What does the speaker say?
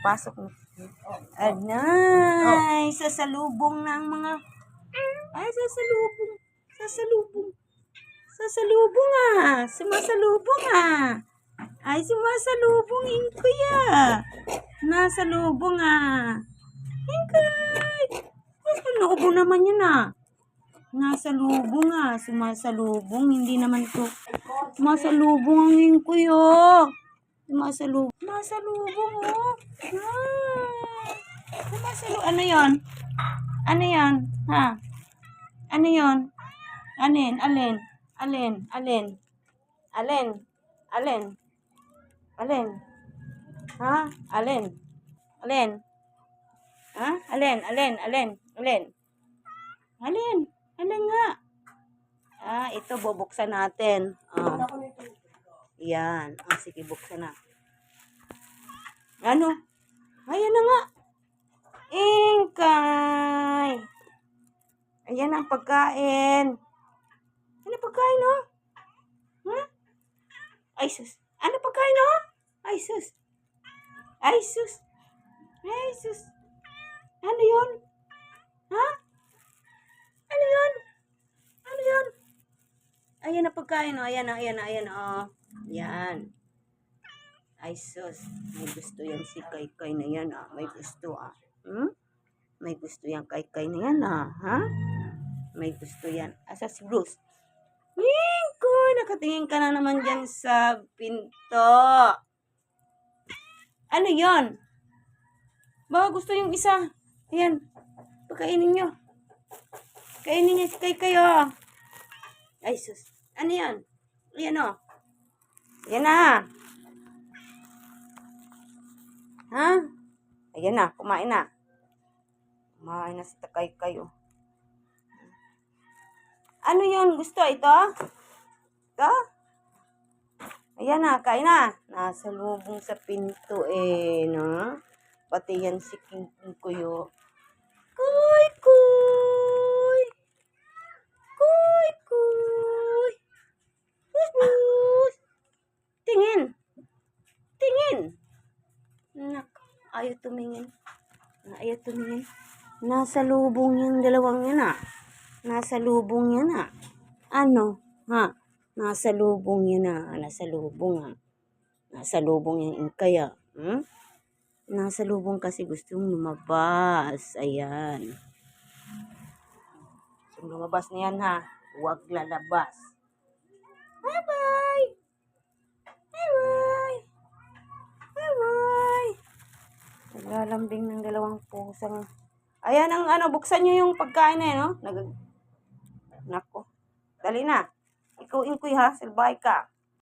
Pasok mo. Agnay! Sasalubong ng mga... Ay, sasalubong. Sasalubong. Sasalubong ah. Sumasalubong ah. Ay, sumasalubong. Inkoy ah. Nasalubong ah. Inkoy! Ay, panoobo naman yun ah. Nasalubong ah. Sumasalubong. Hindi naman to. Sumasalubong ang inkoy oh. Sumasalubong. Sumasalubong oh. Sumasalubong. Ano yon? Ano yon? Ha? Ano yon? Alin? Alin? Alin? Alin? Alin? Alin? Alin? Ha? Alin? Alin? Ha? Alin? Alin? Alin? Alin? Alin? Alin nga? Ah, ito bubuksan natin. Oh. Yan. Ah, sige, buksan na. Ano? Ayan na nga. Ingkay. Ayan ang pagkain. Ano pagkain, oh? Huh? Ay, sus. Ano pagkain, oh? Ay, sus. Ay, sus. Ay, sus. Ano yun? Ha? Ano yun? Ano yun? Ayan ang pagkain, oh. Ayan, ayan, ayan, oh. Yan. Ay, sus. May gusto yan si Kaykay na yan, ah. May gusto, ah. Hmm? May gusto yan Kaykay na yan, ah. Ha? May gusto yan. Asa si Bruce? Mingko, nakatingin ka na naman dyan sa pinto. Ano yon? Baka gusto yung isa. Ayan. Pagkainin nyo. Kainin niya si Kaykay, oh. Ay, sus. Ano yan? Ayan, oh. Ayan na. Ha? Ayan na. Kumain na. Kumain na si Kaykay, oh. Ano yun? Gusto? Ito? Ito? Ayan na. Kain na. Nasa lubong sa pinto, eh. No? Pati yan si King Kuyo. Kuy, kuy. Kuy, kuy. Bus, bus. Tingin. Tingin. Nak, ayaw tumingin. Ayaw tumingin. Nasa lubong yung dalawang yan, ah. Nasa lubong yan, ah. Ano? Ha? Nasa lubong yan, ah. Nasa lubong, ah. Nasa lubong yung Ingkay, ah. Hmm? Nasa lubong kasi gustong lumabas. Ayan. Gustong lumabas na yan, ha. Huwag lalabas. Bye-bye! Bye-bye! Bye-bye! Naglalambing ng dalawang pusang. Ayan ang ano, buksan nyo yung pagkain na yun, no? Nako. Dali na. Ikaw, Ingkoy, ha? Salbahay ka.